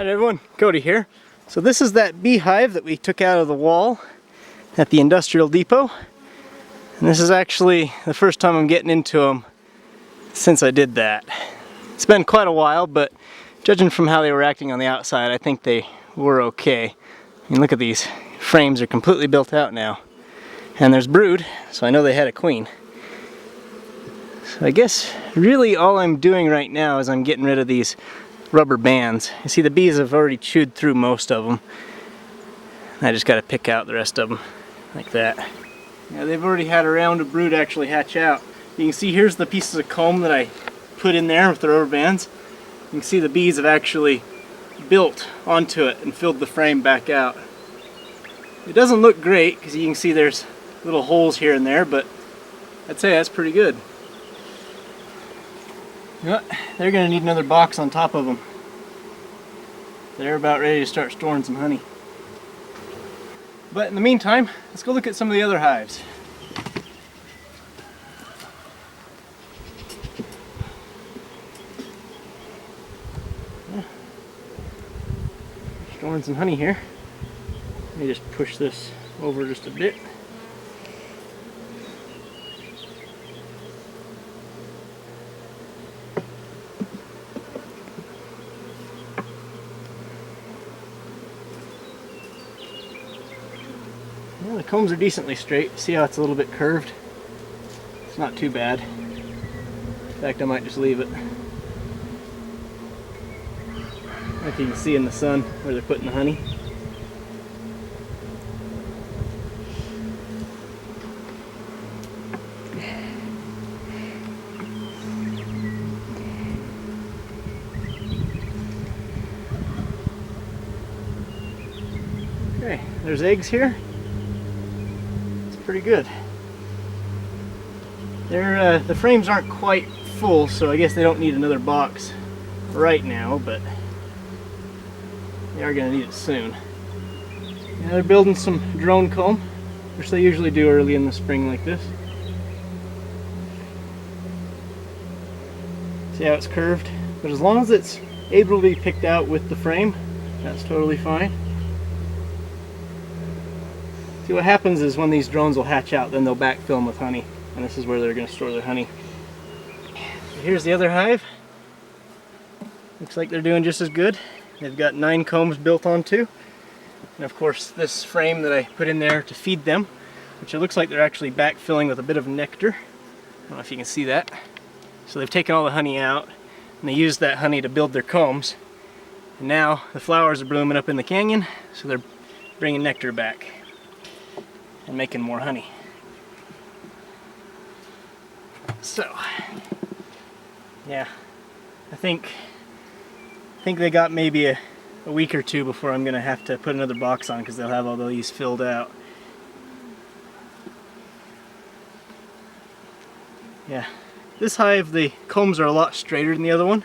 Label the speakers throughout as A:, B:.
A: Alright everyone, Cody here. So this is that beehive that we took out of the wall at the industrial depot. And this is actually the first time I'm getting into them since I did that. It's been quite a while, but judging from how they were acting on the outside, I think they were okay. I mean, look at these frames are completely built out now. And there's brood, so I know they had a queen. So I guess really all I'm doing right now is I'm getting rid of these rubber bands. You see the bees have already chewed through most of them. I just got to pick out the rest of them like that. Yeah, they've already had a round of brood actually hatch out. You can see here's the pieces of comb that I put in there with the rubber bands. You can see the bees have actually built onto it and filled the frame back out. It doesn't look great because you can see there's little holes here and there, but I'd say that's pretty good. You know what? They're going to need another box on top of them. They're about ready to start storing some honey. But in the meantime, let's go look at some of the other hives. Yeah. Storing some honey here. Let me just push this over just a bit. Well, the combs are decently straight. See how it's a little bit curved? It's not too bad. In fact, I might just leave it. Like you can see in the sun where they're putting the honey. Okay, there's eggs here. Pretty good. The frames aren't quite full, so I guess they don't need another box right now, but they are going to need it soon. Yeah, they're building some drone comb, which they usually do early in the spring like this. See how it's curved? But as long as it's able to be picked out with the frame, that's totally fine. See, what happens is when these drones will hatch out, then they'll backfill them with honey, and this is where they're going to store their honey. So here's the other hive. Looks like they're doing just as good. They've got 9 combs built onto, and of course this frame that I put in there to feed them, which it looks like they're actually backfilling with a bit of nectar. I don't know if you can see that. So they've taken all the honey out, and they used that honey to build their combs. And now the flowers are blooming up in the canyon, so they're bringing nectar back and making more honey. So, yeah, I think they got maybe a week or two before I'm gonna have to put another box on because they'll have all these filled out. Yeah, this hive, the combs are a lot straighter than the other one.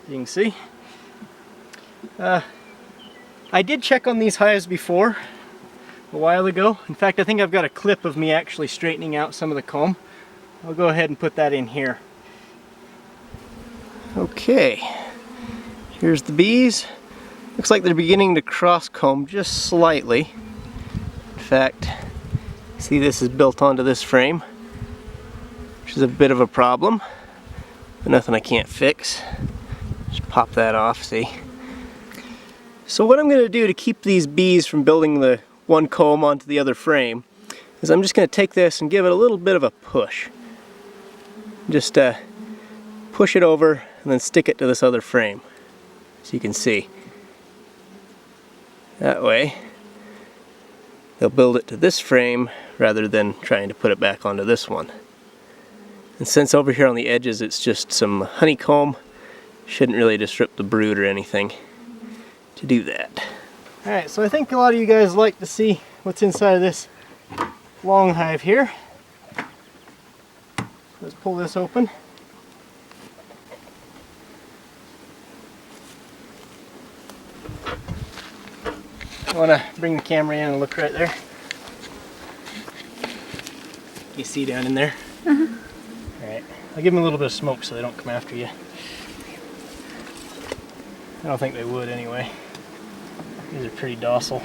A: You can see. I did check on these hives before, a while ago. In fact, I think I've got a clip of me actually straightening out some of the comb. I'll go ahead and put that in here. Okay, here's the bees. Looks like they're beginning to cross comb just slightly. In fact, see, this is built onto this frame, which is a bit of a problem, but nothing I can't fix. Just pop that off, see? So what I'm going to do to keep these bees from building the one comb onto the other frame is I'm just going to take this and give it a little bit of a push. Just push it over and then stick it to this other frame, so you can see. That way they'll build it to this frame rather than trying to put it back onto this one. And since over here on the edges it's just some honeycomb, shouldn't really disrupt the brood or anything to do that. Alright, so I think a lot of you guys like to see what's inside of this long hive here. Let's pull this open. I want to bring the camera in and look right there. You see down in there? Alright, I'll give them a little bit of smoke so they don't come after you. I don't think they would anyway. These are pretty docile.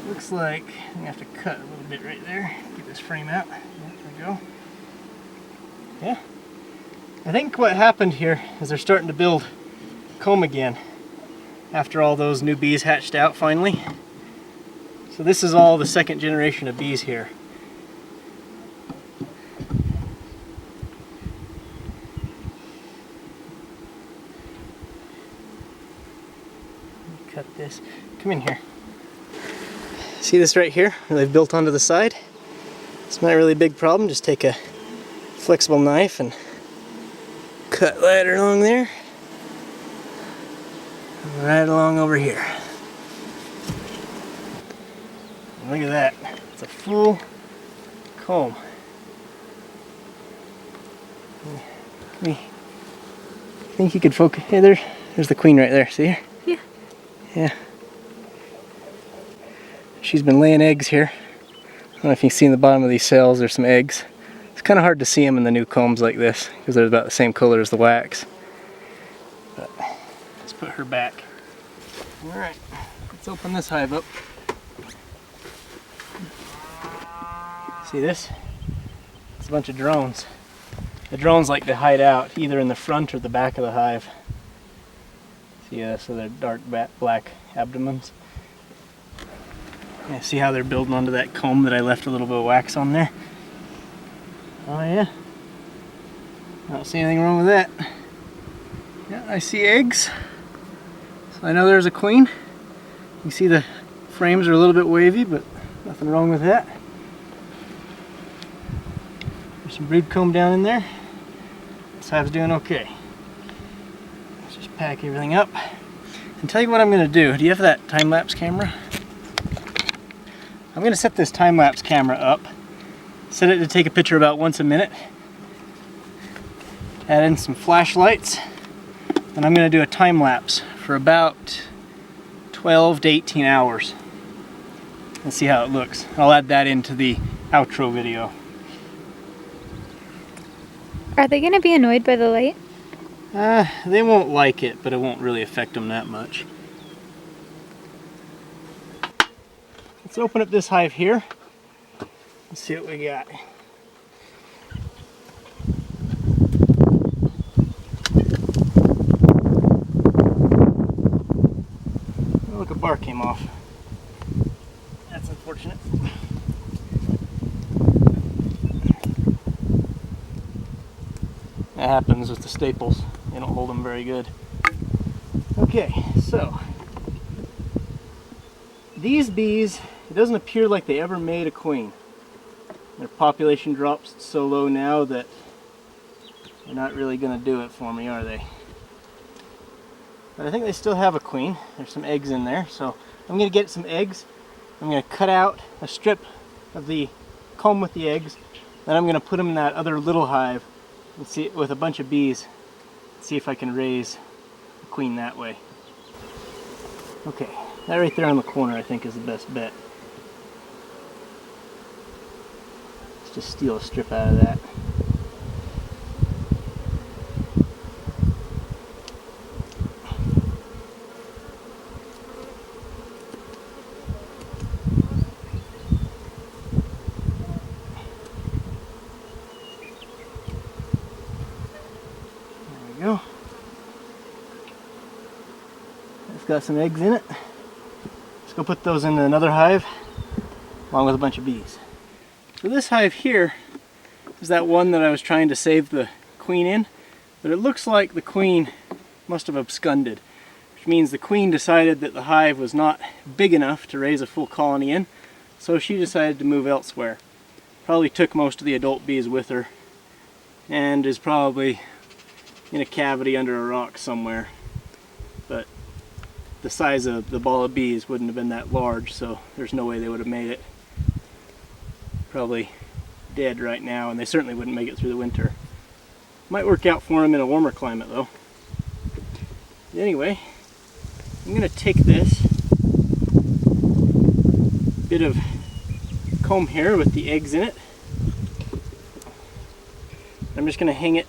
A: Looks like I'm gonna have to cut a little bit right there. Get this frame out. There we go. Yeah. I think what happened here is they're starting to build comb again after all those new bees hatched out finally. So this is all the second generation of bees here. Cut this. Come in here. See this right here where they've built onto the side? It's not really a big problem. Just take a flexible knife and cut right along there. And right along over here. And look at that. It's a full comb. I think you could focus. Hey, there's the queen right there. See her?
B: Yeah.
A: Yeah. She's been laying eggs here. I don't know if you can see in the bottom of these cells, there's some eggs. It's kind of hard to see them in the new combs like this because they're about the same color as the wax. But let's put her back. Alright, let's open this hive up. See this? It's a bunch of drones. The drones like to hide out either in the front or the back of the hive. See, so they're dark black abdomens. Yeah, see how they're building onto that comb that I left a little bit of wax on there? Oh yeah. I don't see anything wrong with that. Yeah, I see eggs. So I know there's a queen. You see the frames are a little bit wavy, but nothing wrong with that. There's some brood comb down in there. This hive's doing okay. Let's just pack everything up. And tell you what I'm going to do. Do you have that time-lapse camera? I'm going to set this time-lapse camera up, set it to take a picture about once a minute, add in some flashlights, and I'm going to do a time-lapse for about 12 to 18 hours and see how it looks. I'll add that into the outro video.
B: Are they going to be annoyed by the light?
A: They won't like it, but it won't really affect them that much. Let's open up this hive here and see what we got. Oh, look, a bar came off. That's unfortunate. That happens with the staples. They don't hold them very good. Okay, so these bees, it doesn't appear like they ever made a queen. Their population drops so low now that they're not really going to do it for me, are they? But I think they still have a queen. There's some eggs in there, so I'm going to get some eggs. I'm going to cut out a strip of the comb with the eggs, then I'm going to put them in that other little hive and see with a bunch of bees, see if I can raise a queen that way. Okay, that right there on the corner I think is the best bet. Let's just steal a strip out of that. There we go. It's got some eggs in it. Let's go put those in another hive along with a bunch of bees. So this hive here is that one that I was trying to save the queen in, but it looks like the queen must have absconded, which means the queen decided that the hive was not big enough to raise a full colony in, so she decided to move elsewhere. Probably took most of the adult bees with her and is probably in a cavity under a rock somewhere, but the size of the ball of bees wouldn't have been that large, so there's no way they would have made it. Probably dead right now, and they certainly wouldn't make it through the winter. Might work out for them in a warmer climate though. Anyway, I'm going to take this bit of comb here with the eggs in it. I'm just going to hang it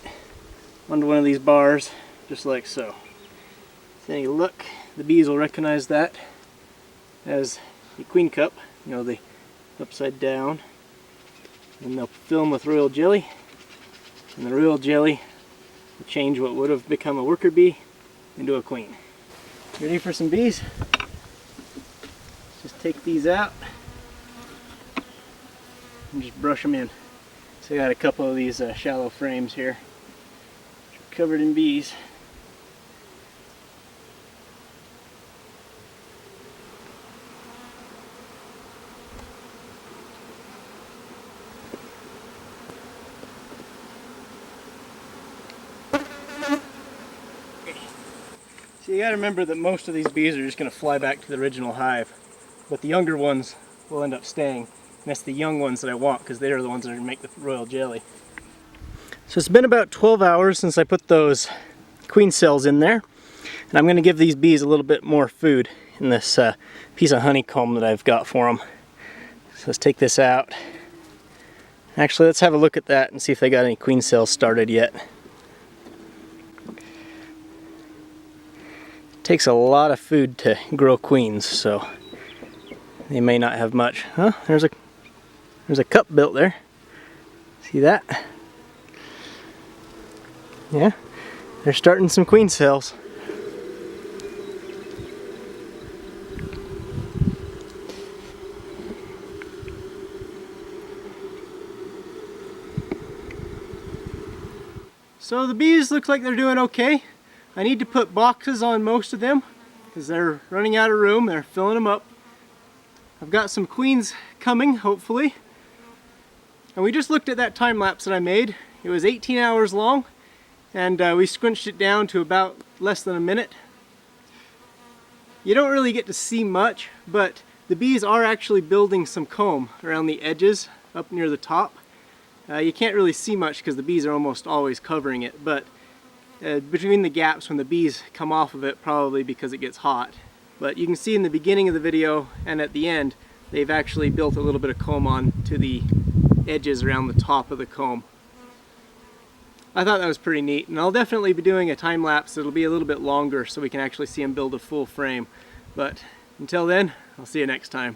A: onto one of these bars, just like so. If any look, the bees will recognize that as a queen cup, you know, the upside down. And they'll fill them with royal jelly, and the royal jelly will change what would have become a worker bee into a queen. Ready for some bees? Just take these out and just brush them in. So I got a couple of these shallow frames here covered in bees. So you gotta remember that most of these bees are just gonna fly back to the original hive, but the younger ones will end up staying. And that's the young ones that I want, because they're the ones that are gonna make the royal jelly. So it's been about 12 hours since I put those queen cells in there, and I'm gonna give these bees a little bit more food in this piece of honeycomb that I've got for them. So let's take this out. Actually, let's have a look at that and see if they got any queen cells started yet. Takes a lot of food to grow queens, so they may not have much. Huh? There's a cup built there. See that? Yeah, they're starting some queen cells. So the bees look like they're doing okay. I need to put boxes on most of them because they're running out of room. They're filling them up. I've got some queens coming, hopefully. And we just looked at that time lapse that I made. It was 18 hours long, and we squinched it down to about less than a minute. You don't really get to see much, but the bees are actually building some comb around the edges up near the top. You can't really see much because the bees are almost always covering it, but between the gaps when the bees come off of it, probably because it gets hot. But you can see in the beginning of the video and at the end, they've actually built a little bit of comb on to the edges around the top of the comb. I thought that was pretty neat, and I'll definitely be doing a time lapse. It'll be a little bit longer so we can actually see them build a full frame. But until then, I'll see you next time.